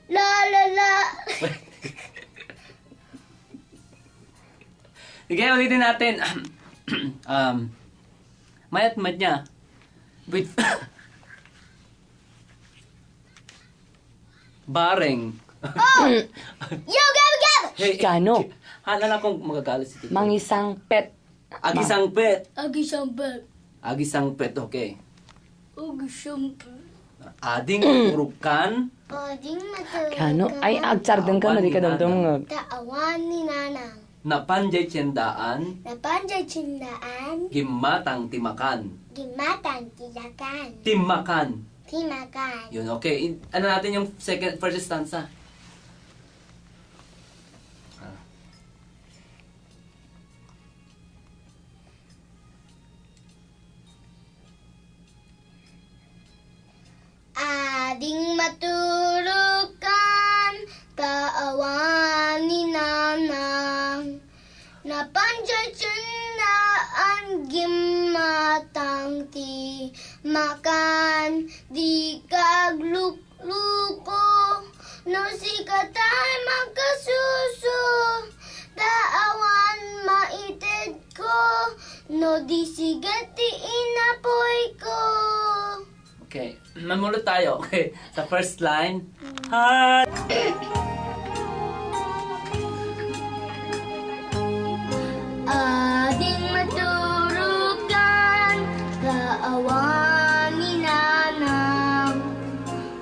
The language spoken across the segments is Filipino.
La la la. Sige, ulitin natin. Mayat-mat niya. With bareng. Oh! Yo, gab! Hey, Kano? Hala na kung magagalit si Tito. Mangisang pet. Agisang pet. Agisang pet. Agisang pet, okay. Agisang pet. Ading Maturogkan. Ading Maturogkan. Kano? Ay, agtsardan ka, mali ka damdam. Taawan ni Nanang. Napanjay tiyandaan. Napanjay cindaan. Gimatang timakan. Gimatang tilakan. Timakan. Timakan. Yun, okay. Ano natin yung first stanza? Ading Maturogkan, kaawan ni Nanang. Napanjay cindaan, gimatang ti makan. Di kaglukluko, no si katay magkasuso. Daawan maited ko, no di sigati inapoy ko. Okay. Mamulot tayo. Okay. Sa first line. Hi! Ading Maturogkan, kaawan ni Nanang.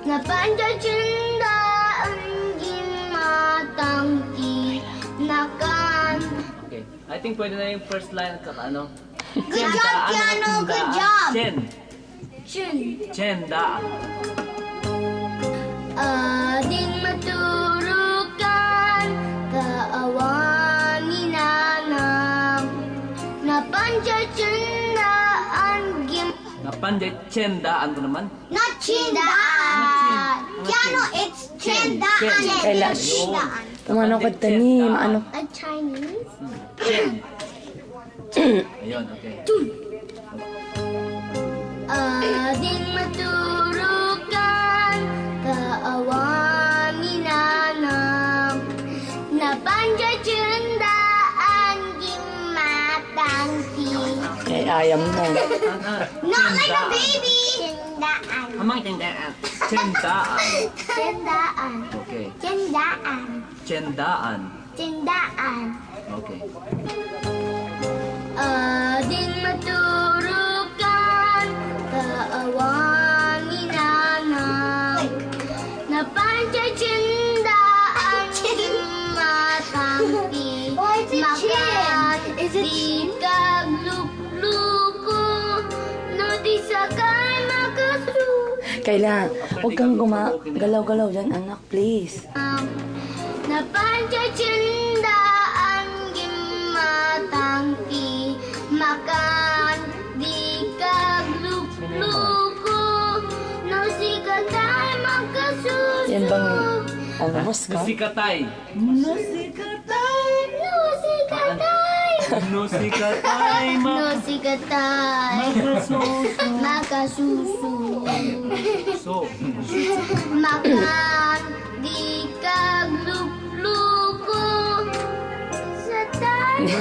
Napanjay cindaan, gimatang tinakan. Okay. I think pwede na yung first line at saka ano. Good job, Keanu! Good job! Chen. Chin. Chenda. Ading Maturogkan, kaawan ni Nanang. Napanjay cindaan, Napanjay chendaan to naman. not cindaan. Keanu, it's cindaan. Kaila. Tumano ka tani, maano. A Chinese? Chen. Ayun, okay. Ading Maturogkan, kaawan ni Nanang. Napanjay cindaan, gimatang Kay ayam na. Not like a baby! Cindaan. Amang chendaan. Chendaan. Cindaan. Okay. Cindaan. Chendaan. Cindaan. Okay. Ading Maturogkan, kaawan ni Nanang. Napanjay cindaan, gimatang makan. Di kaglukluko, no di sakay makasu. Kaila, huwag kang galaw-galaw dyan, anak, please. Napanjay cindaan, gimatang makan. Di kaglukluko, no si katay magkasuso. Yan bang, ano, mas ka? Nusikatay. Nusikatay. Nusikatay. Nusikatay. Nusikatay. Makasuso. So. Makan. Di kaglukluko. Sa tayo.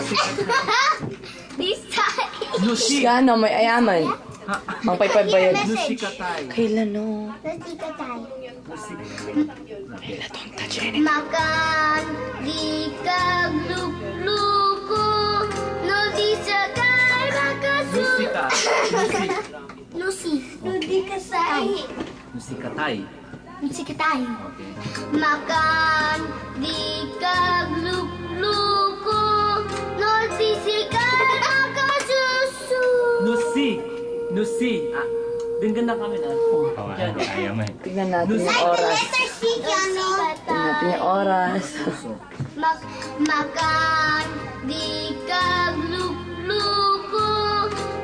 Di tayo. Nusi. Kano, may ayaman. Ang paypaybayad. Nusikatay. Kaila, no. Nusikatay. Kaila, tonta, Jenny. Makan. Di kaglukluko. No di sakay Nusika. makasuso. Nusi. Nusi. Nudi kasay. Nusikatay. Nusikatay. Okay. Makan. Di kaglukluko. No di sakay makasuso. Nusi. Nusi. Ah, dinggan na kami na. Yan. Ayaman. Tingnan natin yung oras. C, Keanu. Tingnan natin yung oras. Makan. Di kaglukluko.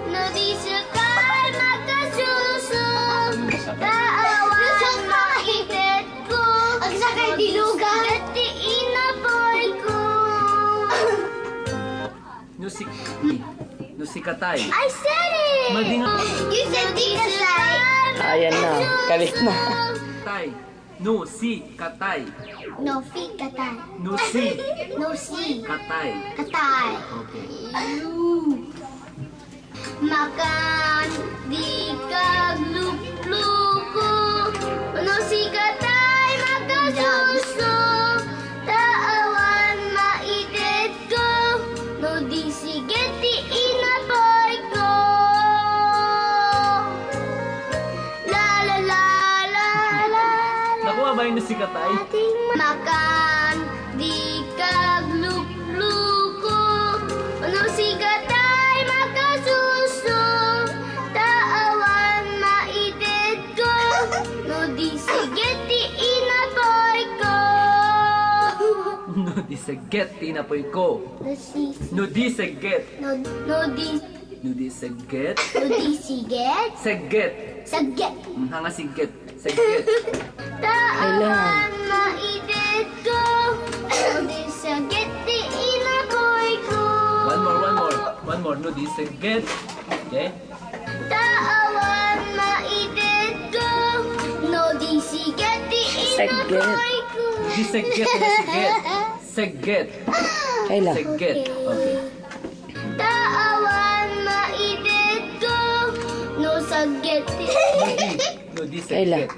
No di sakay makasuso. Daawan maitet ko. Ang sakay dilugan. Dati inapoy ko. Nusikatay. I said it! Mading- You said di kasay. Ayan na, galit na. Tay. No, si, katay. No fi katay. No, si, No si katay. katay. Okay. Makan di kaglupluko. No si katay makasuso. Taawan maidet ko. No di sige ti inapoy ko. La la la la la. Nakuha ba yun na si katay? Makan di kaglupluko. No si katay makasuso. Taawan maidet ko. No di sige ti inapoy ko. No, di seget, tinapoy ko. No si No, di seget. no di No, di seget. no di siget. Seget. Saget. Hanga siget. Seget. Taawan maidet ko. No di saget ti inapoy ko. One more. No, di seget. Okay? Taawan maidet ko. No di siget ti inapoy ko. Di seget na siget. Seget. Kayla. Seget. Okay. Taawan maidet ko. No saget ti No, di Kayla. seget.